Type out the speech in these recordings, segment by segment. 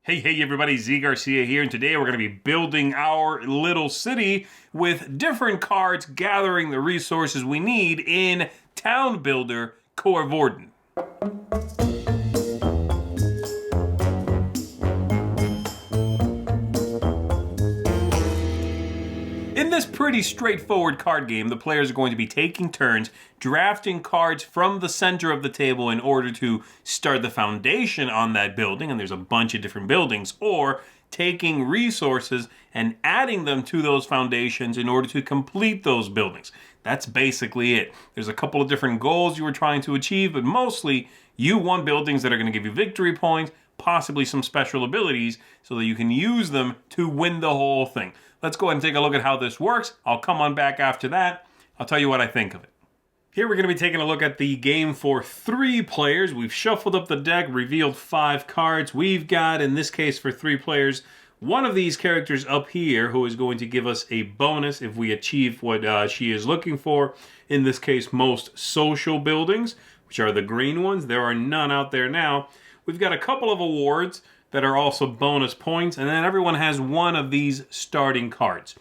Hey everybody, Z Garcia here, and today we're going to be building our little city with different cards gathering the resources we need in Town Builder Coevorden. In this pretty straightforward card game, the players are going to be taking turns drafting cards from the center of the table in order to start the foundation on that building, and there's a bunch of different buildings, or taking resources and adding them to those foundations in order to complete those buildings. That's basically it. There's a couple of different goals you were trying to achieve, but mostly you want buildings that are going to give you victory points, possibly some special abilities, so that you can use them to win the whole thing. Let's go ahead and take a look at how this works. I'll come on back after that. I'll tell you what I think of it. Here we're going to be taking a look at the game for 3 players. We've shuffled up the deck, revealed 5 cards. We've got, in this case for 3 players, one of these characters up here who is going to give us a bonus if we achieve what she is looking for. In this case, most social buildings, which are the green ones. There are none out there now. We've got a couple of awards that are also bonus points, and then everyone has one of these starting cards.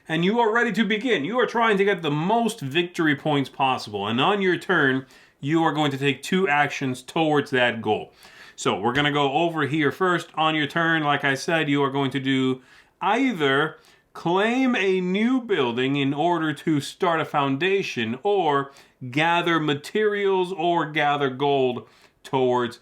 And you are ready to begin. You are trying to get the most victory points possible, and on your turn, you are going to take 2 actions towards that goal. So we're going to go over here first. On your turn, like I said, you are going to do either claim a new building in order to start a foundation, or gather materials or gather gold towards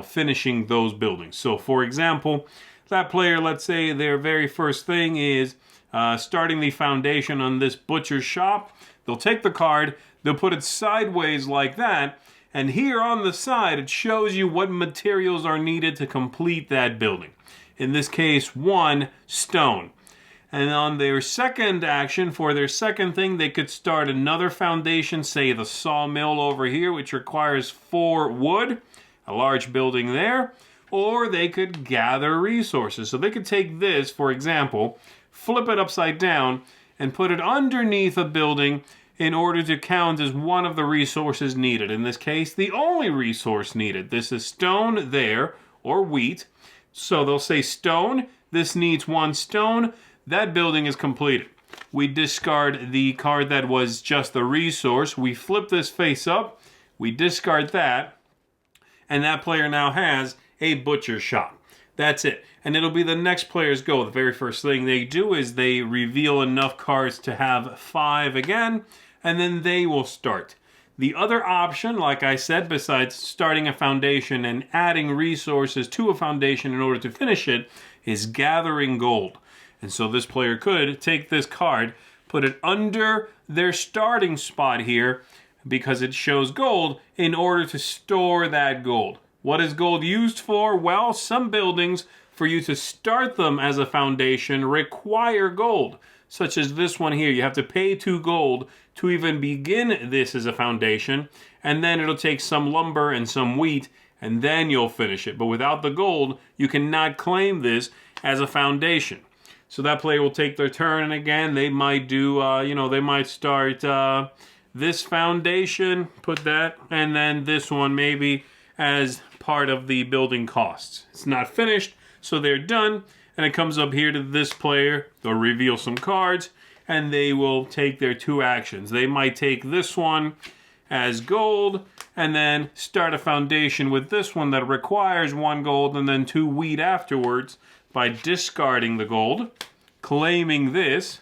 finishing those buildings. So for example, that player, let's say their very first thing is starting the foundation on this butcher's shop. They'll take the card, they'll put it sideways like that, and here on the side it shows you what materials are needed to complete that building. In this case, 1 stone. And on their second action, for their second thing, they could start another foundation, say the sawmill over here, which requires 4 wood. A large building there, or they could gather resources. So they could take this, for example, flip it upside down, and put it underneath a building in order to count as one of the resources needed. In this case, the only resource needed. This is stone there, or wheat. So they'll say stone, this needs 1 stone, that building is completed. We discard the card that was just the resource, we flip this face up, we discard that, and that player now has a butcher's shop. That's it. And it'll be the next player's go. The very first thing they do is they reveal enough cards to have 5 again, and then they will start. The other option, like I said, besides starting a foundation and adding resources to a foundation in order to finish it, is gathering gold. And so this player could take this card, put it under their starting spot here, because it shows gold, in order to store that gold. What is gold used for? Well, some buildings, for you to start them as a foundation, require gold. Such as this one here. You have to pay 2 gold to even begin this as a foundation, and then it'll take some lumber and some wheat, and then you'll finish it. But without the gold, you cannot claim this as a foundation. So that player will take their turn, and again, they might do, they might start this foundation, put that, and then this one maybe as part of the building costs. It's not finished, so they're done, and it comes up here to this player. They'll reveal some cards, and they will take their 2 actions. They might take this one as gold, and then start a foundation with this one that requires 1 gold and then 2 wheat afterwards by discarding the gold, claiming this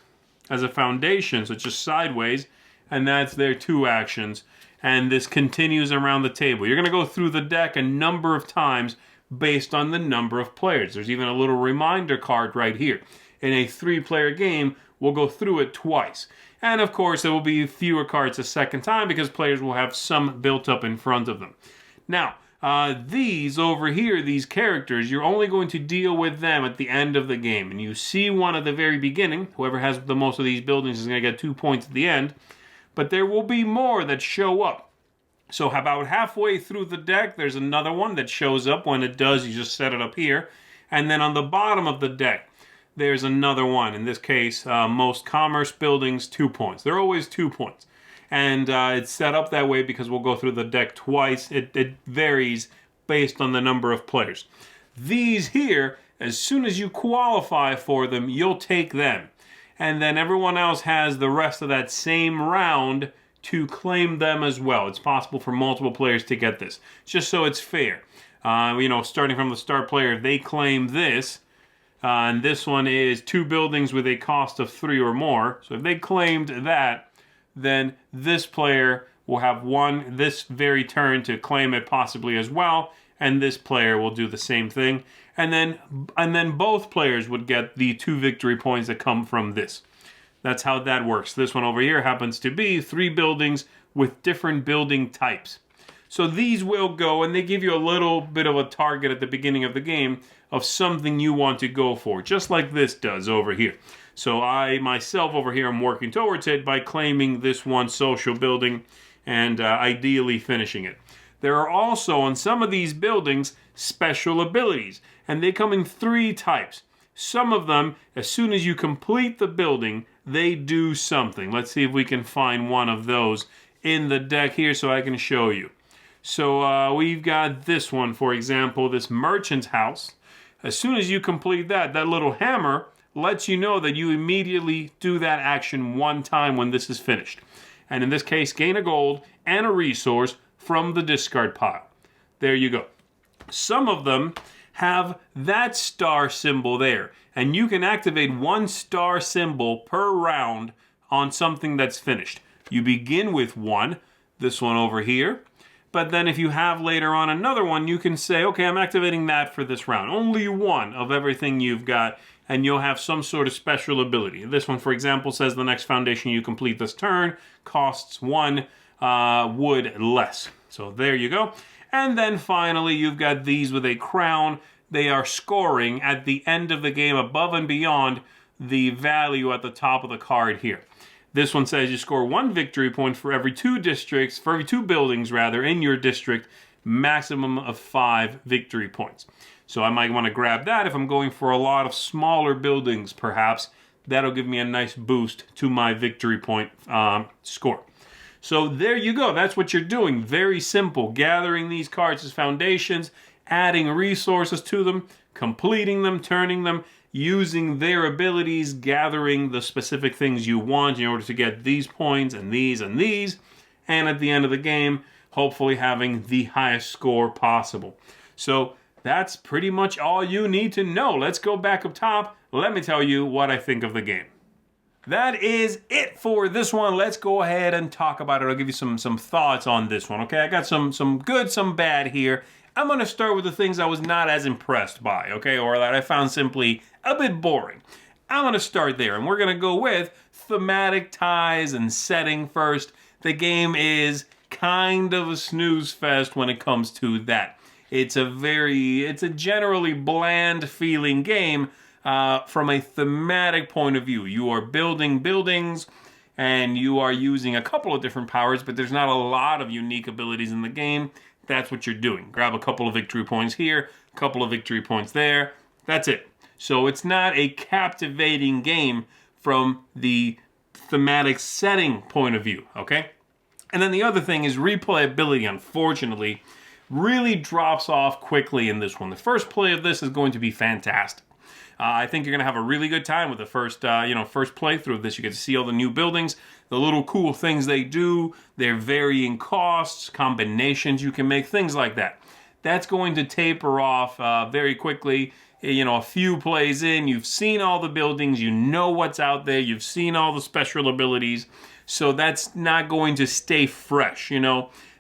as a foundation, so it's just sideways, and that's their 2 actions. And this continues around the table. You're going to go through the deck a number of times based on the number of players. There's even a little reminder card right here. In a 3-player game, we'll go through it twice. And of course, there will be fewer cards a second time because players will have some built up in front of them. Now, these over here, these characters, you're only going to deal with them at the end of the game. And you see one at the very beginning. Whoever has the most of these buildings is going to get 2 points at the end. But there will be more that show up. So about halfway through the deck, there's another one that shows up. When it does, you just set it up here. And then on the bottom of the deck, there's another one. In this case, most commerce buildings, 2 points. They're always 2 points. And it's set up that way because we'll go through the deck twice. It varies based on the number of players. These here As soon as you qualify for them, you'll take them. And then everyone else has the rest of that same round to claim them as well. It's possible for multiple players to get this, just so it's fair. Starting from the start player, they claim this, and this one is 2 buildings with a cost of 3 or more. So if they claimed that, then this player will have one this very turn to claim it possibly as well, and this player will do the same thing. And then both players would get the 2 victory points that come from this. That's how that works. This one over here happens to be 3 buildings with different building types. So these will go, and they give you a little bit of a target at the beginning of the game of something you want to go for, just like this does over here. So I myself over here am working towards it by claiming this one social building and ideally finishing it. There are also, on some of these buildings, special abilities, and they come in 3 types. Some of them, as soon as you complete the building, they do something. Let's see if we can find one of those in the deck here so I can show you. So we've got this one, for example, this merchant's house. As soon as you complete that little hammer lets you know that you immediately do that action 1 time when this is finished. And in this case, gain a gold and a resource from the discard pile. There you go. Some of them have that star symbol there, and you can activate 1 star symbol per round on something that's finished. You begin with 1, this one over here, but then if you have later on another one, you can say, okay, I'm activating that for this round. Only 1 of everything you've got, and you'll have some sort of special ability. This one, for example, says the next foundation you complete this turn costs 1 wood less. So there you go. And then finally, you've got these with a crown. They are scoring at the end of the game above and beyond the value at the top of the card here. This one says you score 1 victory point for every 2 buildings in your district, maximum of 5 victory points. So I might want to grab that if I'm going for a lot of smaller buildings, perhaps. That'll give me a nice boost to my victory point score. So there you go. That's what you're doing. Very simple. Gathering these cards as foundations, adding resources to them, completing them, turning them, using their abilities, gathering the specific things you want in order to get these points and these, and at the end of the game, hopefully having the highest score possible. So that's pretty much all you need to know. Let's go back up top. Let me tell you what I think of the game. That is it for this one. Let's go ahead and talk about it. I'll give you some thoughts on this one, okay? I got some good, some bad here. I'm going to start with the things I was not as impressed by, okay, or that I found simply a bit boring. I'm going to start there, and we're going to go with thematic ties and setting first. The game is kind of a snooze fest when it comes to that. It's a generally bland feeling game from a thematic point of view. You are building buildings, and you are using a couple of different powers, but there's not a lot of unique abilities in the game. That's what you're doing. Grab a couple of victory points here, a couple of victory points there. That's it. So it's not a captivating game from the thematic setting point of view, okay? And then the other thing is replayability, unfortunately, really drops off quickly in this one. The first play of this is going to be fantastic. I think you're going to have a really good time with the first playthrough of this. You get to see all the new buildings, the little cool things they do, their varying costs, combinations you can make, things like that. That's going to taper off very quickly. A few plays in, you've seen all the buildings, you know what's out there, you've seen all the special abilities, so that's not going to stay fresh.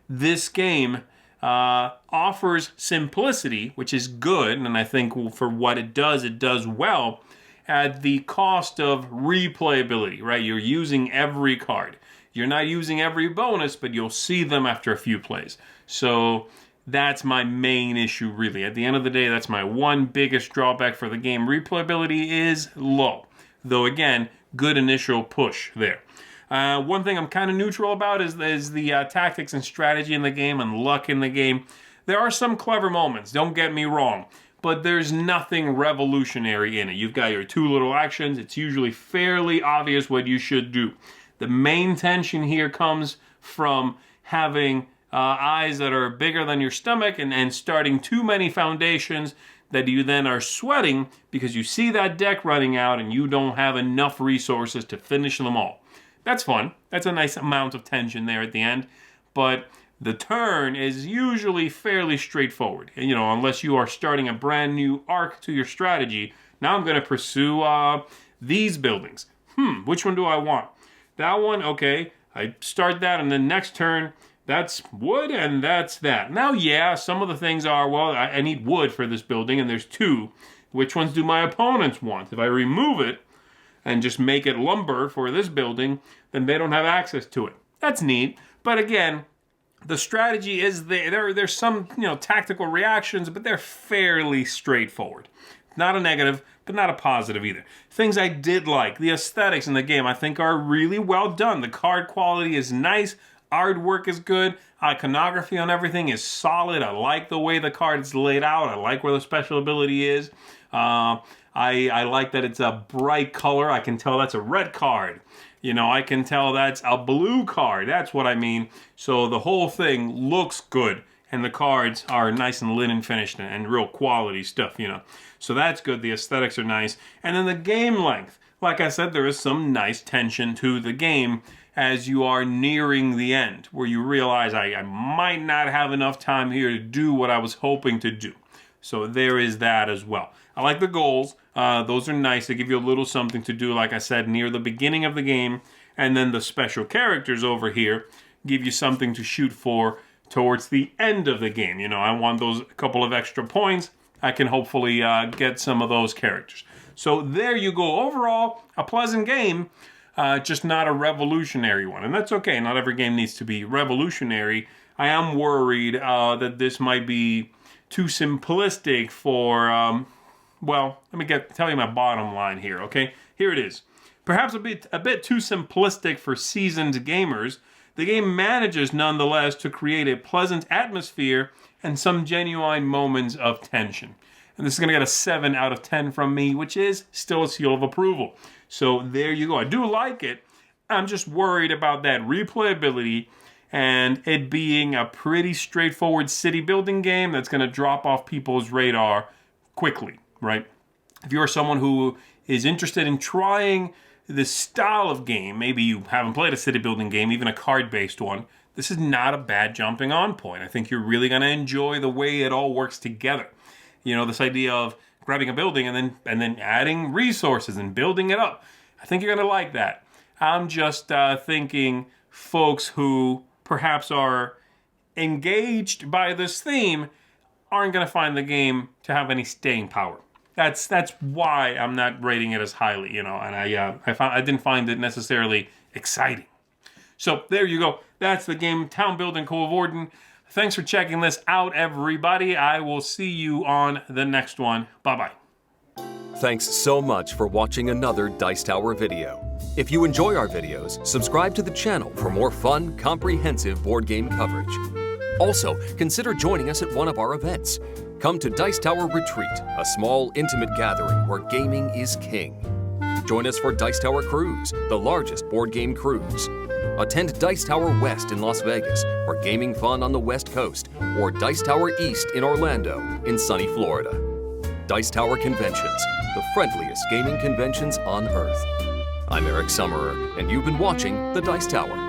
This game offers simplicity, which is good, and I think for what it does well, at the cost of replayability, right? You're using every card. You're not using every bonus, but you'll see them after a few plays. So that's my main issue, really. At the end of the day, that's my one biggest drawback for the game. Replayability is low, though again, good initial push there. One thing I'm kind of neutral about is the tactics and strategy in the game and luck in the game. There are some clever moments, don't get me wrong, but there's nothing revolutionary in it. You've got your 2 little actions. It's usually fairly obvious what you should do. The main tension here comes from having eyes that are bigger than your stomach and starting too many foundations that you then are sweating because you see that deck running out and you don't have enough resources to finish them all. That's fun. That's a nice amount of tension there at the end. But the turn is usually fairly straightforward. You know, unless you are starting a brand new arc to your strategy. Now I'm going to pursue these buildings. Which one do I want? That one, okay. I start that, and then next turn, that's wood, and that's that. Now, yeah, some of the things are, well, I need wood for this building, and there's 2. Which ones do my opponents want? If I remove it and just make it lumber for this building, then they don't have access to it. That's neat. But again, the strategy is there's some, tactical reactions, but they're fairly straightforward. Not a negative, but not a positive either. Things I did like, the aesthetics in the game, I think are really well done. The card quality is nice, artwork is good, iconography on everything is solid. I like the way the card is laid out. I like where the special ability is. I like that it's a bright color. I can tell that's a red card. I can tell that's a blue card. That's what I mean. So the whole thing looks good. And the cards are nice and linen finished and real quality stuff, So that's good. The aesthetics are nice. And then the game length. Like I said, there is some nice tension to the game as you are nearing the end, where you realize I might not have enough time here to do what I was hoping to do. So there is that as well. I like the goals. Those are nice. They give you a little something to do, like I said, near the beginning of the game. And then the special characters over here give you something to shoot for towards the end of the game. I want those couple of extra points. I can hopefully get some of those characters. So there you go. Overall, a pleasant game, just not a revolutionary one. And that's okay. Not every game needs to be revolutionary. I am worried that this might be too simplistic for, well, let me tell you my bottom line here, okay? Here it is. Perhaps a bit too simplistic for seasoned gamers. The game manages, nonetheless, to create a pleasant atmosphere and some genuine moments of tension. And this is going to get a 7 out of 10 from me, which is still a seal of approval. So there you go. I do like it. I'm just worried about that replayability and it being a pretty straightforward city building game that's going to drop off people's radar quickly, right? If you're someone who is interested in trying this style of game, maybe you haven't played a city building game, even a card-based one, this is not a bad jumping on point. I think you're really going to enjoy the way it all works together. This idea of grabbing a building and then adding resources and building it up. I think you're going to like that. I'm just thinking folks who perhaps are engaged by this theme aren't going to find the game to have any staying power. That's why I'm not rating it as highly, and I didn't find it necessarily exciting. So there you go. That's the game Town Building Coevorden. Thanks for checking this out, everybody. I will see you on the next one. Bye-bye. Thanks so much for watching another Dice Tower video. If you enjoy our videos, subscribe to the channel for more fun, comprehensive board game coverage. Also, consider joining us at one of our events. Come to Dice Tower Retreat, a small, intimate gathering where gaming is king. Join us for Dice Tower Cruise, the largest board game cruise. Attend Dice Tower West in Las Vegas for gaming fun on the West Coast, or Dice Tower East in Orlando in sunny Florida. Dice Tower Conventions, the friendliest gaming conventions on Earth. I'm Eric Summerer, and you've been watching The Dice Tower.